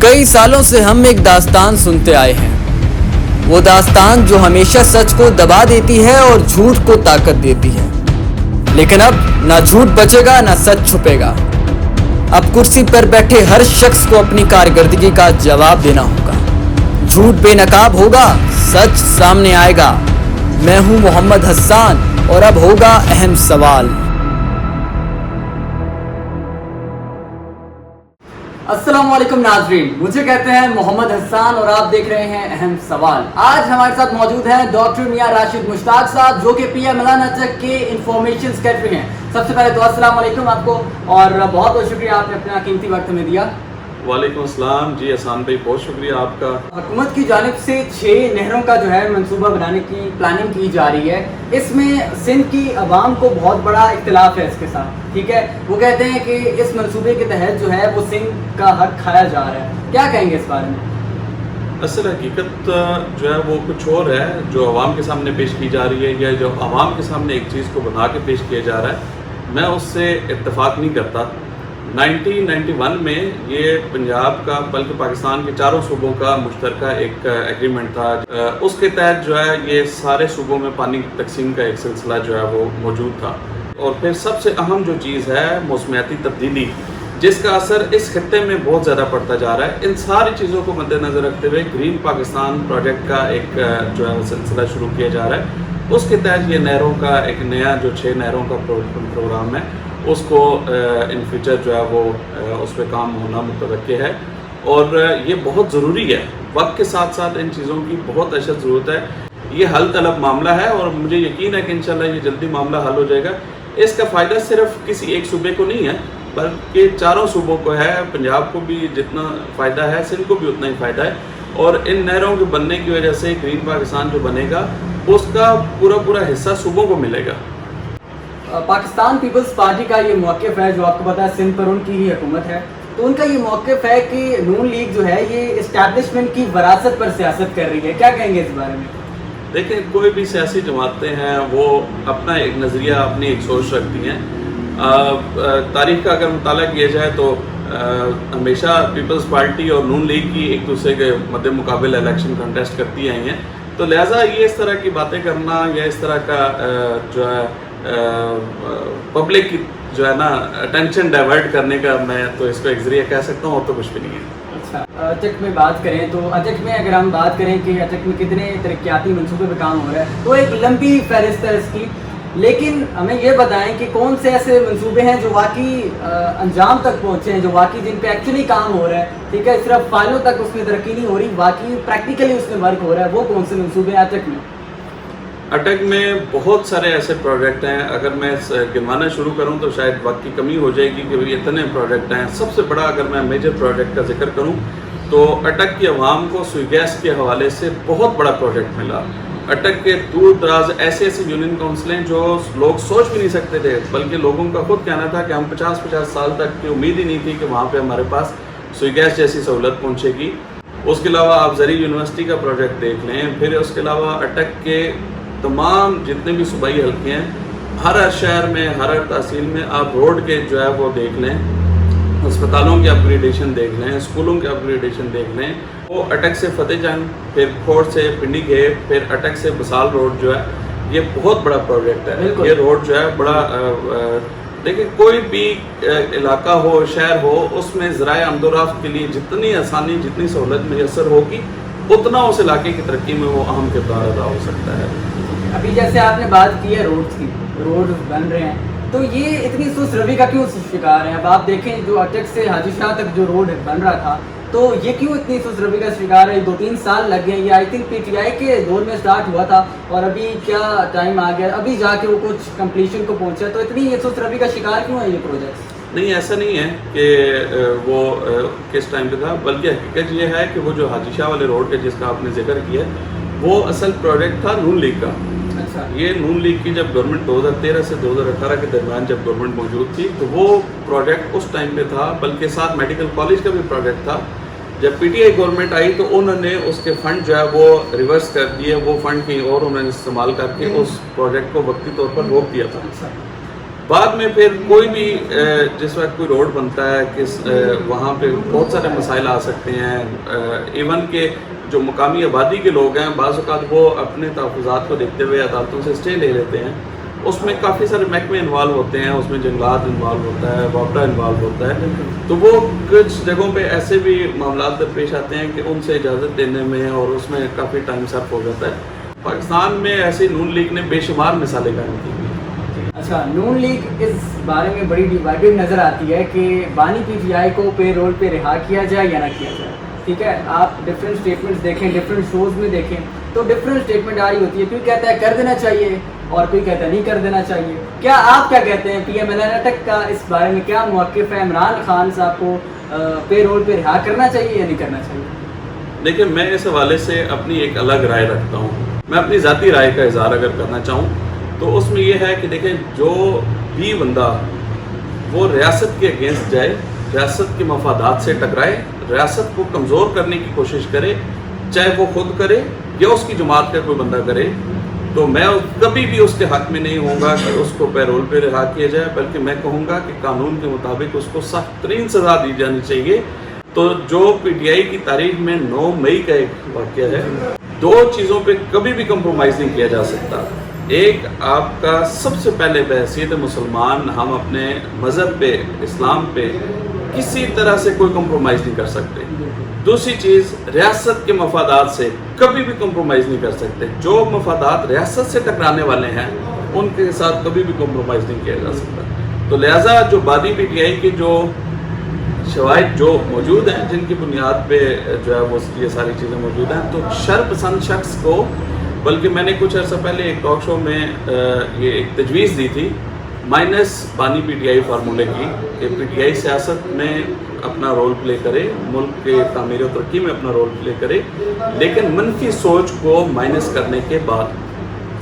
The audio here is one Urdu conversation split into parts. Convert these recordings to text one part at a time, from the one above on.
کئی سالوں سے ہم ایک داستان سنتے آئے ہیں، وہ داستان جو ہمیشہ سچ کو دبا دیتی ہے اور جھوٹ کو طاقت دیتی ہے، لیکن اب نہ جھوٹ بچے گا نہ سچ چھپے گا۔ اب کرسی پر بیٹھے ہر شخص کو اپنی کارکردگی کا جواب دینا ہوگا، جھوٹ بے نقاب ہوگا، سچ سامنے آئے گا۔ میں ہوں محمد حسان اور اب ہوگا اہم سوال۔ السلام علیکم ناظرین، مجھے کہتے ہیں محمد حسان اور آپ دیکھ رہے ہیں اہم سوال۔ آج ہمارے ساتھ موجود ہیں ڈاکٹر میاں راشد مشتاق صاحب، جو کہ پی ایم اعلان اٹک کے انفارمیشن سیکرٹری ہیں۔ سب سے پہلے تو السلام علیکم آپ کو، اور بہت بہت شکریہ آپ نے اپنا قیمتی وقت ہمیں دیا۔ وعلیکم السلام جی احسان بھائی، بہت شکریہ آپ کا۔ حکومت کی جانب سے 6 نہروں کا جو ہے منصوبہ بنانے کی پلاننگ کی جا رہی ہے۔ اس میں سندھ کی عوام کو بہت بڑا اختلاف ہے اس کے ساتھ، ٹھیک ہے؟ وہ کہتے ہیں کہ اس منصوبے کے تحت جو ہے وہ سندھ کا حق کھایا جا رہا ہے، کیا کہیں گے اس بارے میں؟ اصل حقیقت جو ہے وہ کچھ اور ہے جو عوام کے سامنے پیش کی جا رہی ہے، یا جو عوام کے سامنے ایک چیز کو بنا کے پیش کیا جا رہا ہے، میں اس سے اتفاق نہیں کرتا۔ 1991 میں یہ پنجاب کا بلکہ پاکستان کے 4 صوبوں کا مشترکہ ایک ایگریمنٹ تھا، اس کے تحت جو ہے یہ سارے صوبوں میں پانی تقسیم کا ایک سلسلہ جو ہے وہ موجود تھا۔ اور پھر سب سے اہم جو چیز ہے موسمیاتی تبدیلی، جس کا اثر اس خطے میں بہت زیادہ پڑتا جا رہا ہے، ان ساری چیزوں کو مد نظر رکھتے ہوئے گرین پاکستان پروجیکٹ کا ایک جو ہے سلسلہ شروع کیا جا رہا ہے۔ اس کے تحت یہ نہروں کا ایک نیا جو 6 نہروں کا پروگرام ہے، اس کو ان فیوچر جو ہے وہ اس پہ کام ہونا متوقع ہے، اور یہ بہت ضروری ہے۔ وقت کے ساتھ ساتھ ان چیزوں کی بہت اشد ضرورت ہے۔ یہ حل طلب معاملہ ہے اور مجھے یقین ہے کہ انشاءاللہ یہ جلدی معاملہ حل ہو جائے گا۔ اس کا فائدہ صرف کسی ایک صوبے کو نہیں ہے، بلکہ 4 صوبوں کو ہے۔ پنجاب کو بھی جتنا فائدہ ہے، سندھ کو بھی اتنا ہی فائدہ ہے، اور ان نہروں کے بننے کی وجہ سے گرین پاکستان جو بنے گا اس کا پورا حصہ صوبوں کو ملے گا۔ پاکستان پیپلز پارٹی کا یہ موقف ہے، جو آپ کو پتا ہے سندھ پر ان کی ہی حکومت ہے، تو ان کا یہ موقف ہے کہ نون لیگ جو ہے یہ اسٹیبلشمنٹ کی وراثت پر سیاست کر رہی ہے، کیا کہیں گے اس بارے میں؟ دیکھیں، کوئی بھی سیاسی جماعتیں ہیں وہ اپنا ایک نظریہ، اپنی ایک سوچ رکھتی ہیں۔ تاریخ کا اگر مطالعہ کیا جائے تو ہمیشہ پیپلز پارٹی اور نون لیگ کی ایک دوسرے کے مد مقابل الیکشن کنٹیسٹ کرتی آئی ہیں، تو لہٰذا یہ اس طرح کی باتیں کرنا یا اس طرح کا جو ہے پبلک کی جو ہے نا اٹینشن ڈائیورٹ کرنے کا، میں تو اس کو ایک ذریعہ کہہ سکتا ہوں، اور تو کچھ بھی نہیں ہے۔ اچھا، اٹک میں بات کریں تو اٹک میں اگر ہم بات کریں کہ اٹک میں کتنے ترقیاتی منصوبے پہ کام ہو رہا ہے، تو ایک لمبی فہرست ہے اس کی، لیکن ہمیں یہ بتائیں کہ کون سے ایسے منصوبے ہیں جو واقعی انجام تک پہنچے ہیں، جو واقعی جن پہ ایکچولی کام ہو رہا ہے، ٹھیک ہے؟ صرف فائلوں تک اس میں ترقی نہیں ہو رہی، واقعی پریکٹیکلی اس میں ورک ہو رہا ہے، وہ کون سے منصوبے ہیں اٹک میں؟ اٹک میں بہت سارے ایسے پروجیکٹ ہیں، اگر میں گنوانا شروع کروں تو شاید وقت کی کمی ہو جائے گی کہ اتنے پروجیکٹ ہیں۔ سب سے بڑا اگر میں میجر پروجیکٹ کا ذکر کروں تو اٹک کی عوام کو سوئی گیس کے حوالے سے بہت بڑا پروجیکٹ ملا۔ اٹک کے دور دراز ایسے یونین کونسلیں جو لوگ سوچ بھی نہیں سکتے تھے، بلکہ لوگوں کا خود کہنا تھا کہ ہم 50 سال تک کی امید ہی نہیں تھی کہ وہاں پہ ہمارے پاس سوئی گیس جیسی سہولت پہنچے گی۔ اس کے علاوہ آپ زرعی یونیورسٹی کا پروجیکٹ دیکھ لیں، پھر اس کے علاوہ اٹک کے تمام جتنے بھی صوبائی حلقے ہیں، ہر شہر میں، ہر تحصیل میں آپ روڈ کے جو ہے وہ دیکھ لیں، اسپتالوں کے اپگریڈیشن دیکھ لیں، اسکولوں کے اپگریڈیشن دیکھ لیں، وہ اٹک سے فتح جنگ، پھر کھوڑ سے پنڈی گیٹ، پھر اٹک سے بسال روڈ جو ہے، یہ بہت بڑا پروجیکٹ ہے۔ یہ روڈ جو ہے بڑا دیکھیں، کوئی بھی علاقہ ہو، شہر ہو، اس میں ذرائع آمد و رفت کے لیے جتنی آسانی، جتنی سہولت میسر ہوگی، اتنا اس علاقے کی ترقی میں وہ اہم کردار ادا ہو سکتا ہے۔ ابھی جیسے آپ نے بات کی ہے روڈز کی، روڈ بن رہے ہیں، تو یہ اتنی سست روی کا کیوں شکار ہیں؟ اب آپ دیکھیں جو اٹک سے حاجی شاہ تک جو روڈ بن رہا تھا، تو یہ کیوں اتنی سست روی کا شکار ہے؟ 2-3 سال لگ گئے، یہ I think P T I کے دور میں سٹارٹ ہوا تھا، اور ابھی کیا ٹائم آ گیا، ابھی جا کے وہ کچھ کمپلیشن کو پہنچا، تو اتنی یہ سست روی کا شکار کیوں ہے یہ پروجیکٹ؟ نہیں، ایسا نہیں ہے کہ وہ کس ٹائم پہ تھا، بلکہ حقیقت یہ ہے کہ وہ جو حاجی شاہ والے روڈ کے جس کا آپ نے ذکر کیا، وہ اصل پروجیکٹ تھا نون لیگ کا۔ یہ نون لیگ کی جب گورنمنٹ 2013 سے 2018 کے درمیان جب گورنمنٹ موجود تھی، تو وہ پروجیکٹ اس ٹائم پہ تھا، بلکہ ساتھ میڈیکل کالج کا بھی پروجیکٹ تھا۔ جب پی ٹی آئی گورنمنٹ آئی تو انہوں نے اس کے فنڈ جو ہے وہ ریورس کر دیے، وہ فنڈ کہیں اور انہوں نے استعمال کر کے اس پروجیکٹ کو وقتی طور پر روک دیا تھا۔ بعد میں پھر کوئی بھی جس وقت کوئی روڈ بنتا ہے وہاں پہ بہت سارے مسائل آ سکتے ہیں. ایون کہ جو مقامی آبادی کے لوگ ہیں بعض اوقات وہ اپنے تحفظات کو دیکھتے ہوئے عدالتوں سے اسٹے لے لیتے ہیں. اس میں کافی سارے محکمے انوالو ہوتے ہیں, اس میں جنگلات انوالو ہوتا ہے, وابڈا انوالو ہوتا ہے. تو وہ کچھ جگہوں پہ ایسے بھی معاملات درپیش آتے ہیں کہ ان سے اجازت دینے میں اور اس میں کافی ٹائم صرف ہو جاتا ہے. پاکستان میں ایسی نون لیگ نے بے شمار مثالیں قائم کی ہوئی. اچھا, نون لیگ اس بارے میں بڑی ڈیوائیڈڈ نظر آتی ہے کہ بانی پی ٹی آئی کو پے رول پہ رہا کیا جائے یا نہ کیا جائے. ٹھیک ہے, آپ ڈفرینٹ اسٹیٹمنٹس دیکھیں, ڈفرینٹ شوز میں دیکھیں تو ڈفرینٹ اسٹیٹمنٹ آ رہی ہوتی ہے. کوئی کہتا ہے کر دینا چاہیے اور کوئی کہتا ہے نہیں کر دینا چاہیے. کیا آپ کیا کہتے ہیں, پی ایم ایل این تک کا اس بارے میں کیا موقف ہے؟ عمران خان صاحب کو پے رول پہ رہا کرنا چاہیے یا نہیں کرنا چاہیے؟ دیکھیں, میں اس حوالے سے اپنی ایک الگ رائے رکھتا ہوں. میں اپنی ذاتی رائے کا اظہار اگر کرنا چاہوں تو اس میں یہ ہے کہ دیکھیں, جو بھی بندہ وہ ریاست کے اگینسٹ جائے, ریاست کے مفادات سے ٹکرائے, ریاست کو کمزور کرنے کی کوشش کرے, چاہے وہ خود کرے یا اس کی جماعت کا کوئی بندہ کرے, تو میں کبھی بھی اس کے حق میں نہیں ہوں گا کہ اس کو پیرول پہ رہا کیا جائے, بلکہ میں کہوں گا کہ قانون کے مطابق اس کو سخت ترین سزا دی جانی چاہیے. تو جو پی ٹی آئی کی تاریخ میں 9 مئی کا ایک واقعہ ہے, 2 چیزوں پہ کبھی بھی کمپرومائز نہیں کیا جا سکتا. ایک, آپ کا سب سے پہلے بحیثیت مسلمان ہم اپنے مذہب پہ, اسلام پہ کسی طرح سے کوئی کمپرومائز نہیں کر سکتے. دوسری چیز, ریاست کے مفادات سے کبھی بھی کمپرومائز نہیں کر سکتے. جو مفادات ریاست سے ٹکرانے والے ہیں ان کے ساتھ کبھی بھی کمپرومائز نہیں کیا جا سکتا. تو لہٰذا جو بانی پی ٹی آئی کی جو شواہد جو موجود ہیں, جن کی بنیاد پہ جو ہے وہ یہ ساری چیزیں موجود ہیں, تو شرپسند شخص کو, بلکہ میں نے کچھ عرصہ پہلے ایک ٹاک شو میں یہ ایک تجویز دی تھی مائنس بانی پی ٹی آئی فارمولے کی, کہ پی ٹی آئی سیاست میں اپنا رول پلے کرے, ملک کے تعمیر و ترقی میں اپنا رول پلے کرے, لیکن منفی سوچ کو مائنس کرنے کے بعد.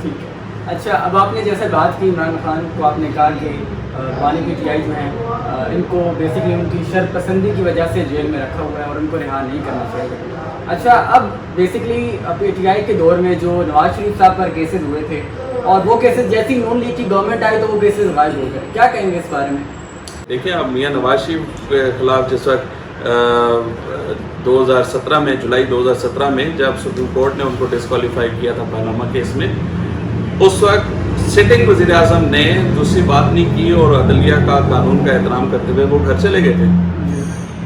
ٹھیک ہے. اچھا, اب آپ نے جیسے بات کی عمران خان کو, آپ نے کہا کہ بانی پی ٹی آئی جو ہیں ان کو بیسکلی ان کی شر پسندی کی وجہ سے جیل میں رکھا ہوا ہے اور ان کو رہا نہیں کرنا چاہیے. اچھا, اب بیسکلی پی ٹی آئی کے دور میں جو نواز شریف صاحب پر کیسز ہوئے تھے, اور وہ کیسز جیسی نون لیگ کی گورنمنٹ آئی تو وہ کیسز غائب ہو گئے, کیا کہیں گے اس بارے میں؟ دیکھیں, اب میاں نواز شریف کے خلاف جس وقت 2017 میں, جولائی 2017 میں جب سپریم کورٹ نے ان کو ڈسکوالیفائی کیا تھا پاناما کیس میں, اس وقت سٹنگ وزیر اعظم نے دوسری بات نہیں کی اور عدلیہ کا, قانون کا احترام کرتے ہوئے وہ گھر چلے گئے تھے.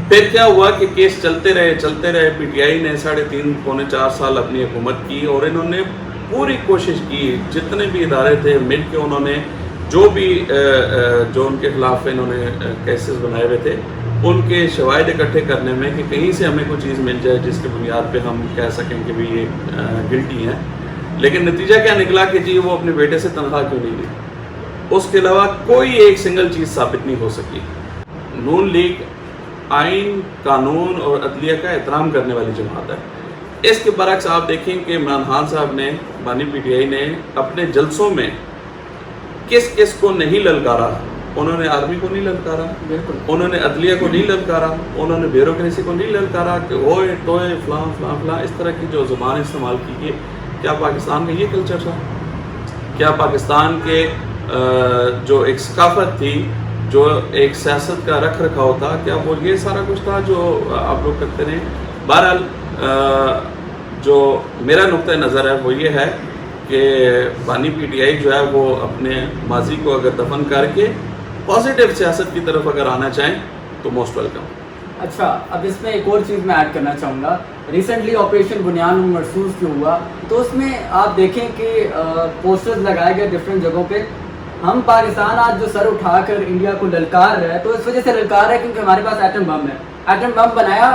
پھر کیا ہوا کہ کیس چلتے رہے. پی ٹی آئی نے 3.5 پونے 4 سال اپنی حکومت کی اور انہوں نے پوری کوشش کی, جتنے بھی ادارے تھے مل کے انہوں نے جو بھی جو ان کے خلاف انہوں نے کیسز بنائے ہوئے تھے ان کے شواہد اکٹھے کرنے میں کہ کہیں سے ہمیں کوئی چیز مل جائے جس کی بنیاد پہ ہم کہہ سکیں کہ بھی یہ گلٹی ہیں. لیکن نتیجہ کیا نکلا کہ جی وہ اپنے بیٹے سے تنخواہ کیوں نہیں لی, اس کے علاوہ کوئی ایک سنگل چیز ثابت نہیں ہو سکی. نون لیگ آئین, قانون اور عدلیہ کا احترام کرنے والی جماعت ہے. اس کے برعکس آپ دیکھیں کہ عمران خان صاحب نے, بانی پی ٹی آئی نے اپنے جلسوں میں کس کس کو نہیں للکارا. انہوں نے آرمی کو نہیں للکارا, انہوں نے عدلیہ کو نہیں للکارا, انہوں نے بیوروکریسی کو نہیں للکارا کہ اوئے ٹوئے فلاں فلاں فلاں اس طرح کی جو زبان استعمال کی گئی. کیا پاکستان کا یہ کلچر تھا؟ کیا پاکستان کے جو ایک ثقافت تھی, جو ایک سیاست کا رکھ رکھاؤ تھا, کیا وہ یہ سارا کچھ تھا جو آپ لوگ کرتے رہے؟ بہرحال جو میرا نقطۂ نظر ہے وہ یہ ہے کہ بانی پی ٹی آئی جو ہے وہ اپنے ماضی کو اگر دفن کر کے پازیٹیو سیاست کی طرف اگر آنا چاہیں تو موسٹ ویلکم. اچھا, اب اس میں ایک اور چیز میں ایڈ کرنا چاہوں گا. ریسنٹلی آپریشن بنیان مرصوص جو ہوا تو اس میں آپ دیکھیں کہ پوسٹرز لگائے گئے ڈفرینٹ جگہوں پہ. ہم پاکستان آج جو سر اٹھا کر انڈیا کو للکار رہا ہے تو اس وجہ سے للکار رہا ہے کیونکہ ہمارے پاس ایٹم بم ہے. ایٹم بم بنایا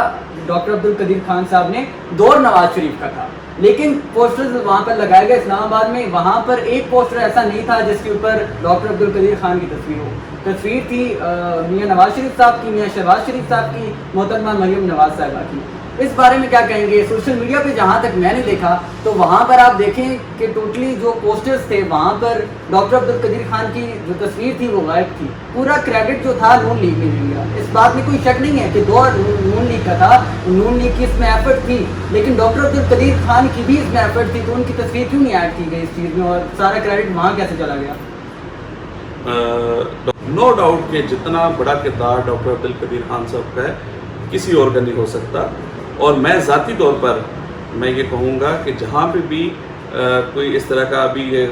ڈاکٹر عبدالقدیر خان صاحب نے, دور نواز شریف کا تھا, لیکن پوسٹرز وہاں پر لگائے گئے اسلام آباد میں. وہاں پر ایک پوسٹر ایسا نہیں تھا جس کے اوپر ڈاکٹر عبدالقدیر خان کی تصویر ہو. تصویر تھی میاں نواز شریف صاحب کی, میاں شہباز شریف صاحب کی, محترمہ مریم نواز صاحبہ کی. اس بارے میں کیا کہیں گے؟ سوشل میڈیا پہ جہاں تک میں نے دیکھا تو وہاں پر آپ دیکھیں کہ ٹوٹلی جو پوسٹرز تھے وہاں پر ڈاکٹر عبدالقدیر خان کی جو تصویر تھی وہ غائب تھی. پورا کریڈٹ جو تھا نون لیگ نے لیا. اس بات میں کوئی شک نہیں ہے کہ دور نون لیگ کا تھا, نون لیگ کی اس میں ایفرٹ تھی, لیکن ڈاکٹر عبدالقدیر خان کی بھی اس میں ایفرٹ تھی. تو ان کی تصویر کیوں نہیں ایڈ کی گئی اس چیز میں اور سارا کریڈٹ وہاں کیسے چلا گیا؟ نو ڈاؤٹ کہ جتنا بڑا کردار ڈاکٹر عبدالقدیر خان صاحب کا ہے کسی اور کا نہیں ہو سکتا. اور میں ذاتی طور پر میں یہ کہوں گا کہ جہاں پہ بھی کوئی اس طرح کا ابھی یہ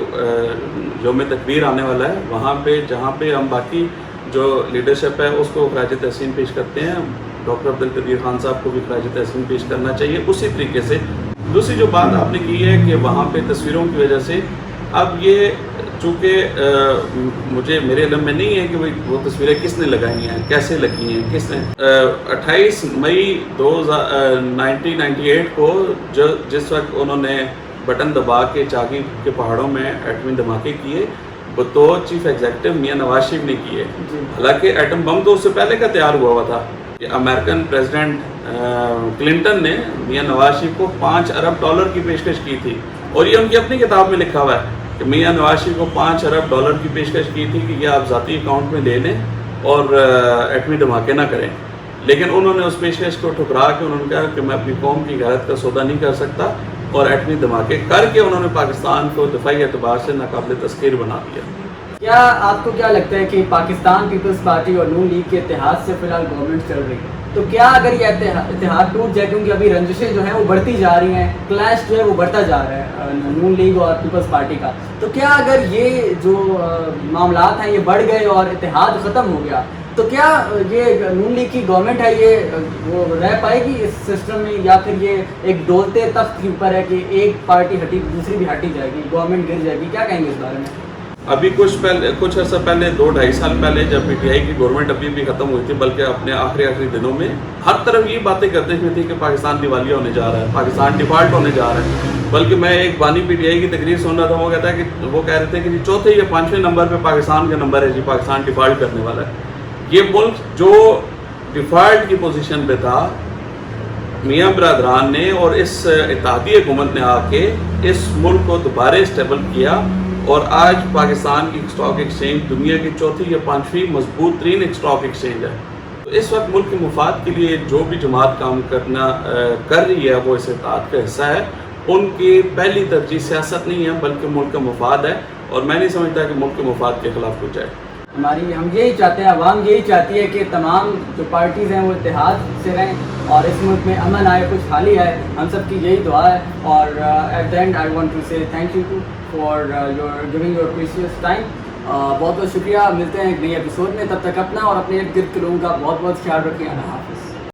یوم تکبیر آنے والا ہے وہاں پہ جہاں پہ ہم باقی جو لیڈرشپ ہے اس کو خراج تحسین پیش کرتے ہیں, ڈاکٹر عبدالقدیر خان صاحب کو بھی خراج تحسین پیش کرنا چاہیے اسی طریقے سے. دوسری جو بات آپ نے کی ہے کہ وہاں پہ تصویروں کی وجہ سے اب یہ چونکہ مجھے میرے علم میں نہیں ہے کہ وہ تصویریں کس نے لگائی ہیں, کیسے لگی ہیں, کس نے. 28 مئی 1998 کو جس وقت انہوں نے بٹن دبا کے چاگی کے پہاڑوں میں ایٹمی دھماکے کیے بطور چیف ایگزیکٹو میاں نواز شریف نے کیے. حالانکہ ایٹم بم تو اس سے پہلے کا تیار ہوا تھا کہ امریکن پریزیڈنٹ کلنٹن نے میاں نواز شریف کو $5 ارب کی پیشکش کی تھی, اور یہ ان کی اپنی کتاب میں لکھا ہوا ہے کہ میاں نواز شریف کو $5 ارب کی پیشکش کی تھی کہ یہ آپ ذاتی اکاؤنٹ میں لے لیں اور ایٹمی دھماکے نہ کریں. لیکن انہوں نے اس پیشکش کو ٹھکرا کے انہوں نے کہا کہ میں اپنی قوم کی غیرت کا سودا نہیں کر سکتا, اور ایٹمی دھماکے کر کے انہوں نے پاکستان کو دفاعی اعتبار سے ناقابل تذکیر بنا دیا. کیا آپ کو کیا لگتا ہے کہ پاکستان پیپلز پارٹی اور نون لیگ کے اتحاد سے فی الحال گورنمنٹ چل رہی ہے, تو کیا اگر یہ اتحاد ٹوٹ جائے, کیونکہ ابھی رنجشیں جو ہیں وہ بڑھتی جا رہی ہیں, کلیش جو ہے وہ بڑھتا جا رہا ہے نون لیگ اور پیپلز پارٹی کا, تو کیا اگر یہ جو معاملات ہیں یہ بڑھ گئے اور اتحاد ختم ہو گیا تو کیا یہ نون لیگ کی گورنمنٹ ہے یہ وہ رہ پائے گی اس سسٹم میں, یا پھر یہ ایک ڈولتے تخت کے اوپر ہے کہ ایک پارٹی ہٹی دوسری بھی ہٹی جائے گی, گورنمنٹ گر جائے گی؟ کیا کہیں گے اس بارے میں؟ ابھی کچھ عرصہ پہلے 2-2.5 سال پہلے جب پی ٹی آئی کی گورنمنٹ ابھی بھی ختم ہوئی تھی, بلکہ اپنے آخری دنوں میں ہر طرف یہ باتیں کرتے ہوئے تھی کہ پاکستان دیوالیہ ہونے جا رہا ہے, پاکستان ڈیفالٹ ہونے جا رہا ہے. بلکہ میں ایک بانی پی ٹی آئی کی تقریر سن رہا تھا, وہ کہتا ہے کہ وہ کہہ رہے تھے کہ چوتھے یا 5ویں نمبر پہ پاکستان کا نمبر ہے جی, پاکستان ڈیفالٹ کرنے والا ہے. یہ ملک جو ڈیفالٹ کی پوزیشن پہ تھا, میاں برادران نے اور اس اتحادی حکومت نے آ کے اس ملک کو دوبارہ اسٹیبل کیا, اور آج پاکستان کی اسٹاک ایکسچینج دنیا کی چوتھی یا 5ویں مضبوط ترین اسٹاک ایکسچینج ہے. تو اس وقت ملک کے مفاد کے لیے جو بھی جماعت کام کر رہی ہے وہ اس اتحاد کا حصہ ہے. ان کی پہلی ترجیح سیاست نہیں ہے بلکہ ملک کا مفاد ہے, اور میں نہیں سمجھتا کہ ملک کے مفاد کے خلاف کچھ جائے. ہم یہی چاہتے ہیں, عوام یہی چاہتی ہے کہ تمام جو پارٹیز ہیں وہ اتحاد سے رہیں اور اس ملک میں امن آئے, خوشحالی آئے. ہم سب کی یہی دعا ہے. اور at the end I want to say thank you for your giving your precious time. بہت بہت شکریہ. ملتے ہیں ایک نئی ایپیسوڈ میں, تب تک اپنا اور اپنے ارد گرد کے لوگوں کا بہت بہت خیال رکھیں. اللہ حافظ.